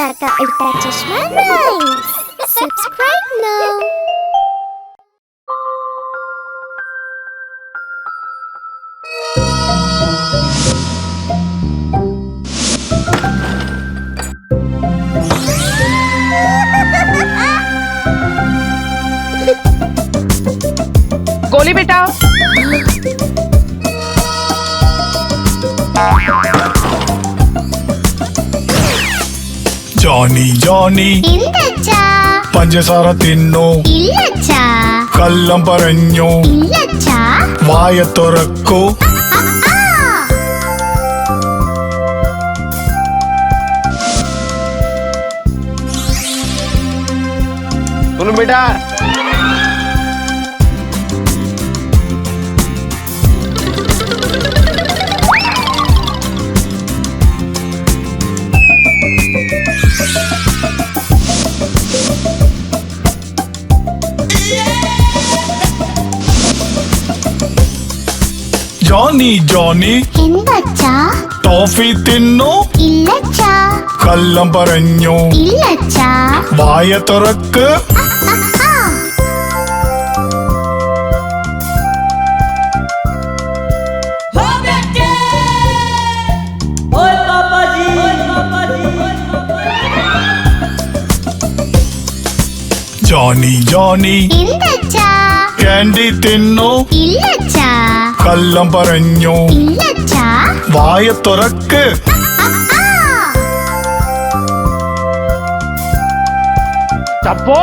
Tata Ultra Chashma Rhymes. Subscribe now. गोली बेटा। Johnny Johnny ഇല്ലച്ചാ പഞ്ചസാര തിന്നു ഇല്ലച്ചാ കള്ളം പറഞ്ഞു ഇല്ലച്ചാ വായ തുറക്കൂ सुन बेटा, ജോണി ജോണി എന്തച്ചാ ടോഫി തിന്നു ഇല്ലച്ചാ കള്ളം പറഞ്ഞു ഇല്ലച്ചാ വായ തുറക്ക് ജോണി ജോണി എന്തച്ചാ കാൻഡി തിന്നു ഇല്ലച്ചാ കള്ളം പറഞ്ഞു ഇല്ലച്ചാ വായ തുറക്ക് चप्पो।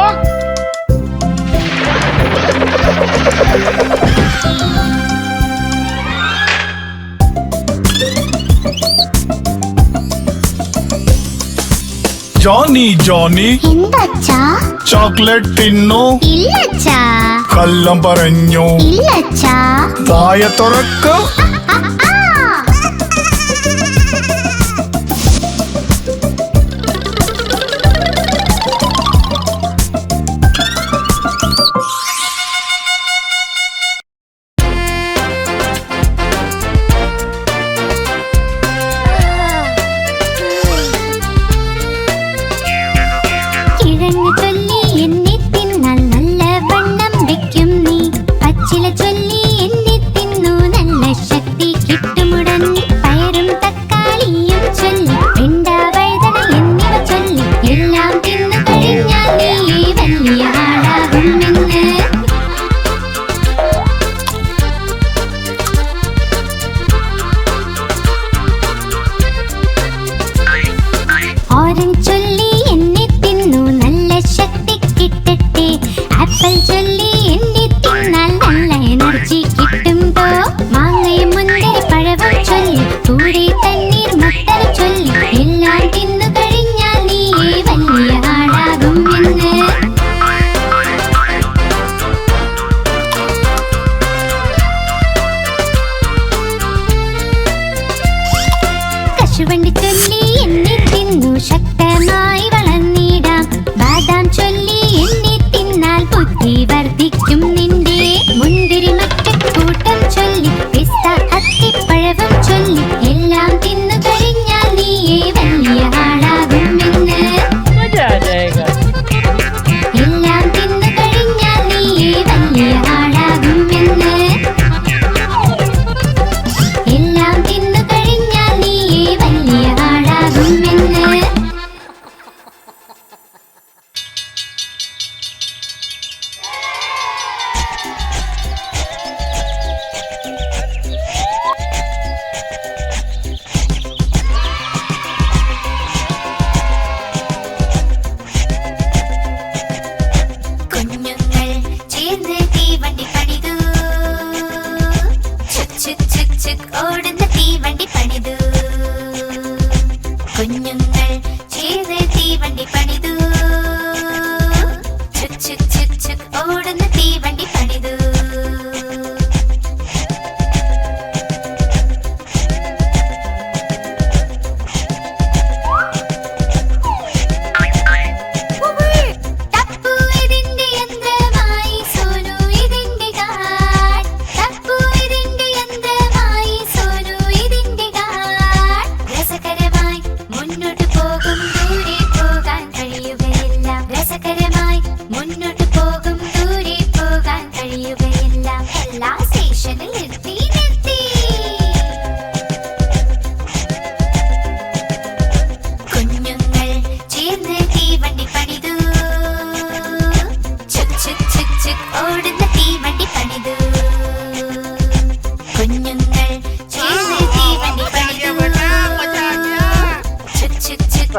ജോണി ജോണി എന്തച്ചാ ചോക്ലേറ്റ് തിന്നു ഇല്ലച്ചാ കള്ളം പറഞ്ഞു ഇല്ലച്ചാ വായ തുറക്ക് കിഴങ്ങ് ചൊല്ലി എന്നെ തിന്നാൽ നല്ല വണ്ണം വെക്കും നീ പച്ചില ചൊല്ലി എന്നെ തിന്നു നല്ല ശക്തി കിട്ടുമുടൻ പയറും തക്കാളിയും ചൊല്ലി വെണ്ട വഴുതന എന്നിവ ചൊല്ലി എല്ലാം തിന്നു കഴിഞ്ഞാൽ നീ വലിയ ആളാകുമെന്ന് ഓറഞ്ച് ചൊല്ലി എന്നെ തിന്നു നല്ല ശക്തി കിട്ടട്ടെ ആപ്പിൾ ചൊല്ലി എന്നെ തിന്നാൽ നല്ല എനർജി കിട്ടുമ്പോ മാങ്ങയും മുന്തിരി പഴവും ചൊല്ലി കൂടെ തണ്ണീർ മത്തല ചൊല്ലി എല്ലാം തിന്നു കഴിഞ്ഞാൽ നീ വലിയ ആളാകുമെന്ന് കശുവണ്ടി ചൊല്ലി എന്നെ തിന്നു ശക്തമായി വളർന്നിടാം ബാദാം ചൊല്ലി എന്നെ തിന്നാൽ ബുദ്ധി വർദ്ധിക്കും നിന്റെ മുന്തിരി മറ്റക്കൂട്ടം ചൊല്ലി പിസ്ത അത്തിപ്പഴവും ചൊല്ലി എല്ലാം തിന്നു കഴിഞ്ഞാൽ നീ വലിയ ആളാകുമെന്ന് मजा आ जाएगा। എല്ലാം തിന്നു കഴിഞ്ഞാൽ നീ വലിയ ആളാകുമെന്ന് എല്ലാം തിന്നു കഴിഞ്ഞാൽ നീ വലിയ ആളാകുമെന്ന്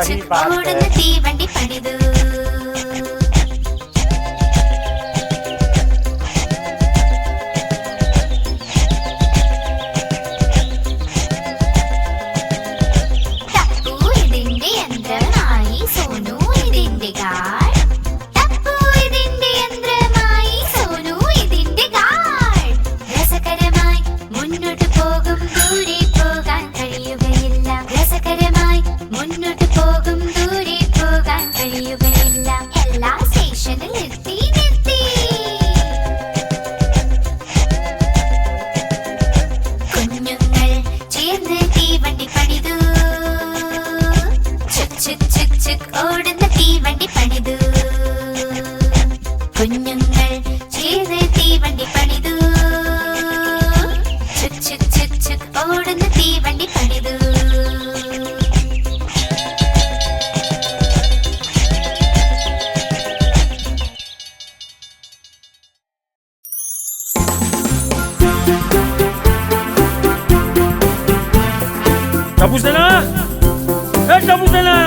सही बात है ഓടുന്ന തീവണ്ടി പണിതു ഓടുന്ന തീവണ്ടി പണിതു കുഞ്ഞുങ്ങൾ ചേർന്ന് തീവണ്ടി പണിതു ചുക് ചുക് ചുക് ചുക് ഓടുന്ന തീവണ്ടി പണിതു Tapos na na! Tapos na na!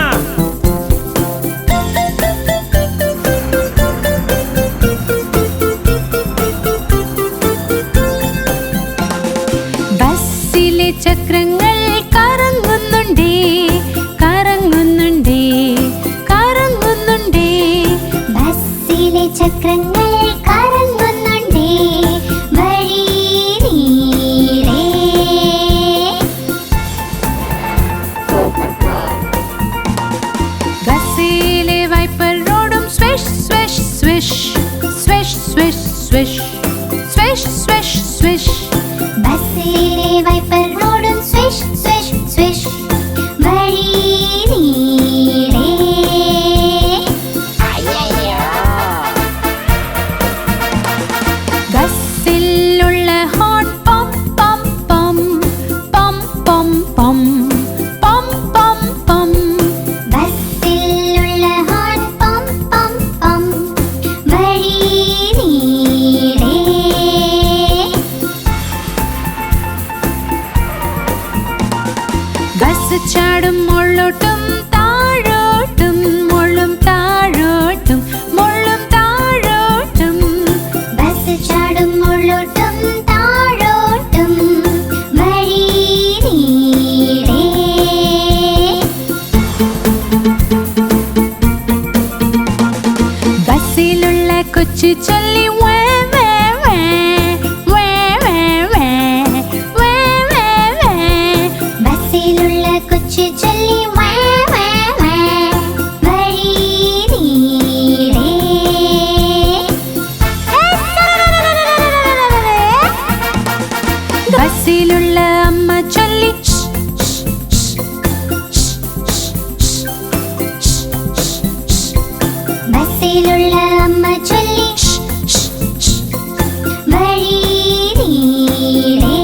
ബസ്സിലെ ചക്രങ്ങൾ കറങ്ങുന്നുണ്ടേ കറങ്ങുന്നുണ്ടേ കറങ്ങുന്നുണ്ടേ ബസ്സിലെ ചക്രങ്ങൾ കറങ്ങുന്നുണ്ടേ വഴി നീളേ ബസ്സിലെ വൈപ്പർ റോഡും swish swish swish swish swish swish swish swish swish ബസ്സിലെ വൈപ്പർ റോഡും സ്വിഷ് സ്വിഷ് സ്വിഷ് വഴി നീളേ ബസ്സിലുള്ള ഹോൺ പം പം പം പം പം പം പം പം പം ബസ്സിലുള്ള ഹോൺ പം പം പം വഴി നീളേ ബസ് ചാടും മുള്ളോട്ടും താഴോട്ടും മുള്ളും താഴോട്ടും മുള്ളും താഴോട്ടും ബസ് ചാടും മുള്ളോട്ടും താഴോട്ടും വഴി നീളേ ബസ്സിലുള്ള കൊച്ചു ചൊല്ലി വേ വേ വേ വേ വേ വേ വേ വേ വേ ബസ്സിലുള്ള കൊച്ചു ചൊല്ലി വേ വേ വേ വഴി നീളേ ബസ്സിലുള്ള അമ്മ ചൊല്ലി ബസ്സിലുള്ള അമ്മ ചൊല്ലി വഴി നീളേ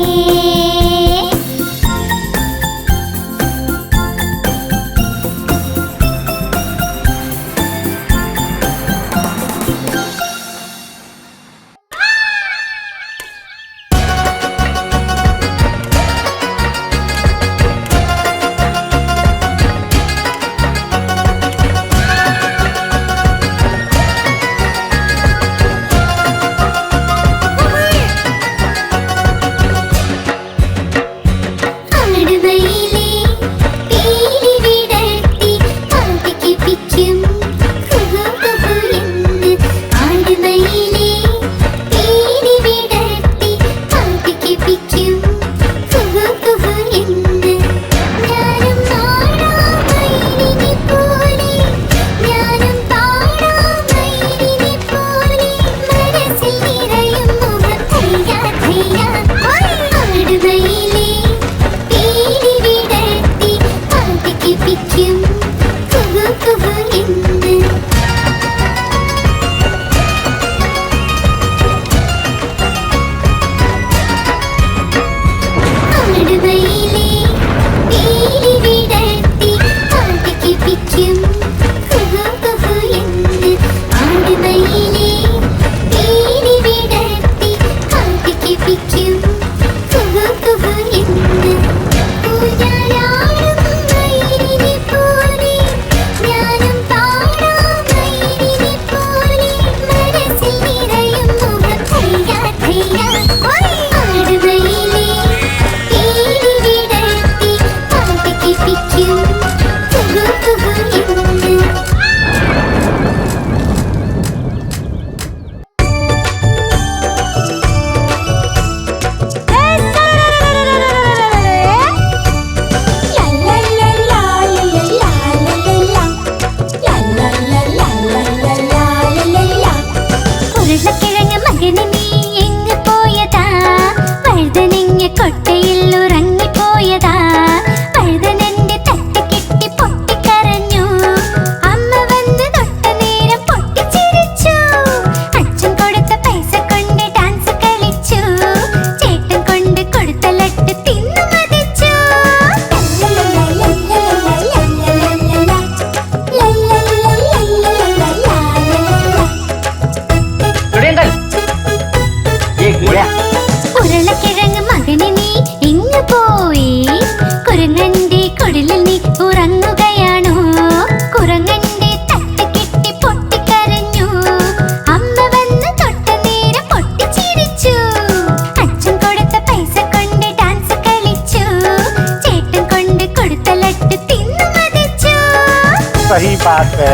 सही बात है।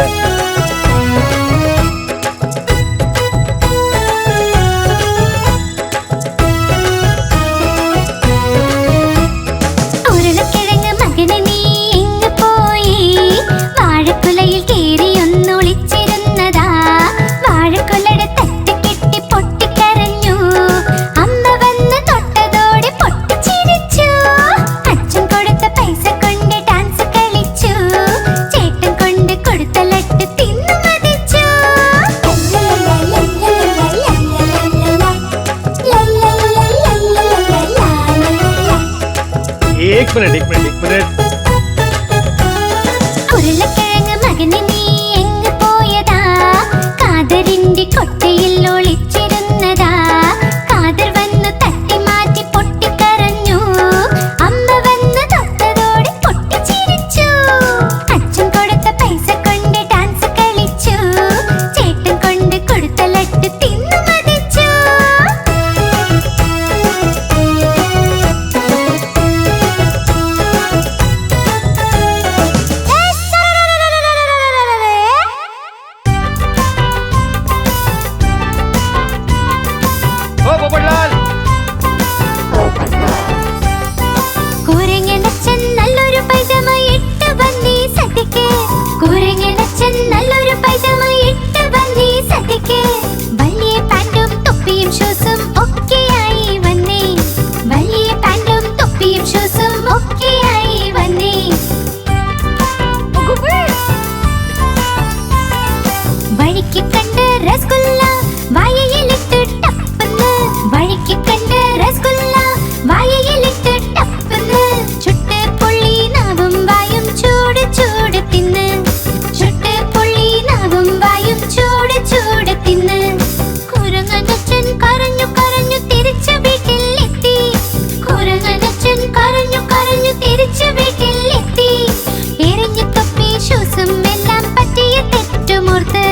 ഉരുളക്കിഴങ്ങ് മകനെ നീ എങ്ങ് പോയി? വാഴക്കുലയിൽ കേറി ഒന്നൊളിച്ചിരുന്നതാ. വാഴക്കുലയുടെ തട്ട് കെട്ടി പൊട്ടിക്കരഞ്ഞു. അമ്മ വന്ന് തൊട്ടതോടെ പൊട്ടിച്ചിരിച്ചു. അച്ഛൻ കൊടുത്ത പൈസ കൊണ്ട് ഡാൻസ് കളിച്ചു. ചേട്ടൻ കൊണ്ട് കൊടുത്ത ലട്ട് തിന്നു മതിച്ചു. एक मिनट ഉരുളക്കിഴങ്ങ് മകനെ നീ എങ്ങ് പോയതാ? കാതറിന്റെ കൊട്ടയിൽ ഒളിച്ചിരുന്നതാ. കാതർ വന്നു തട്ടി മാറ്റി പൊട്ടിക്കരഞ്ഞു. അമ്മ വന്ന് തൊട്ടതോടെ പൊട്ടിച്ചിരിച്ചു. അച്ഛൻ കൊടുത്ത പൈസ കൊണ്ട് ഡാൻസ് കളിച്ചു. ചേട്ടൻ കൊണ്ട് കൊടുത്ത ലട്ട് തിന്നു മതിച്ചു. ओ पोपटलाल കുരങ്ങനച്ഛൻ നല്ലൊരു പൈജാമ ഇട്ട് വന്നീ സദ്യക്ക്. കുരങ്ങനച്ഛൻ നല്ലൊരു പൈജാമ ഇട്ട് വന്നീ സദ്യക്ക്. വലിയ പാന്റും തൊപ്പിയും ഷൂസും ഒക്കെയായി വന്നേ. വലിയ പാന്റും തൊപ്പിയും ഷൂസും ഒക്കെയായി വന്നേ. വഴിക്ക് കണ്ട് രസഗുല്ല വായയിലിട്ട് ടപ്പന്ന്. വഴിക്ക് കണ്ട് രസഗുല്ല വായയിലിട്ട് ടപ്പന്ന്. ചുട്ട് പൊള്ളി നാവും വായും ചൂട് ചൂട് തിന്ന്. ചുട്ട് പൊള്ളി നാവും വായും ചൂട് ചൂട് തിന്ന്. കുരങ്ങനച്ഛൻ കരഞ്ഞു കരഞ്ഞു തിരിച്ചു വീട്ടിലെത്തി. കുരങ്ങനച്ഛൻ കരഞ്ഞു കരഞ്ഞു തിരിച്ചു വീട്ടിലെത്തി. എറിഞ്ഞു തൊപ്പി ഷൂസും എല്ലാം പറ്റിയ തെറ്റുമോർത്ത്.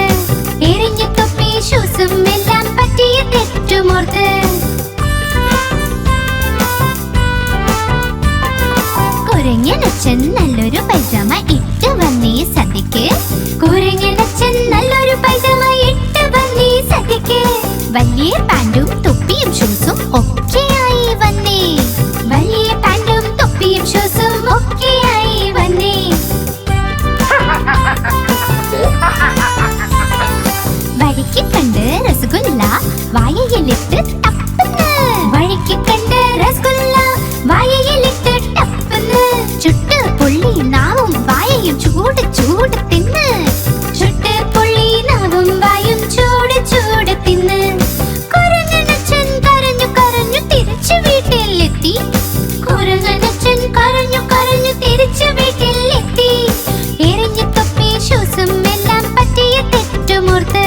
എറിഞ്ഞു തൊപ്പി ഷൂസും എല്ലാം പറ്റിയ തെറ്റുമോർത്ത്. കുരങ്ങനച്ഛൻ നല്ലൊരു പൈജാമ ഇട്ട് വന്നീ സദ്യക്ക്. കുരങ്ങനച്ഛൻ നല്ലൊരു പൈജാമ ഇട്ട് വന്നീ സദ്യക്ക്. വലിയ പാന്റും തൊപ്പിയും ഷൂസും ഒക്കെയായി വന്നേ. വലിയ പാന്റും തൊപ്പിയും ഷൂസും ഒക്കെയായി വന്നേ. വഴിക്ക് കണ്ട് രസഗുല്ല വായയിലിട്ട് ടപ്പന്ന്. വഴിക്ക് കണ്ട് രസഗുല്ല വായയിലിട്ട് ടപ്പന്ന്. ചുട്ട് പൊള്ളി നാവും വായയും ചൂട് ചൂട് തിന്ന്. ചുട്ട് പൊള്ളി നാവും വായും ചൂട് ചൂട് തിന്ന്. കുരങ്ങനച്ഛൻ കരഞ്ഞു കരഞ്ഞു തിരിച്ചു വീട്ടിലെത്തി. കുരങ്ങനച്ഛൻ കരഞ്ഞു കരഞ്ഞു തിരിച്ചു വീട്ടിലെത്തി. എറിഞ്ഞു തൊപ്പി ഷൂസും എല്ലാം പറ്റിയ തെറ്റുമോർത്ത്.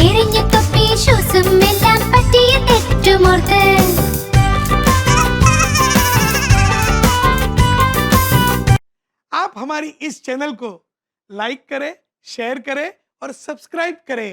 എറിഞ്ഞു തൊപ്പി ഷൂസും എല്ലാം പറ്റിയ തെറ്റുമോർത്ത്. आप हमारी इस चैनल को लाइक करें, शेयर करें और सब्सक्राइब करें।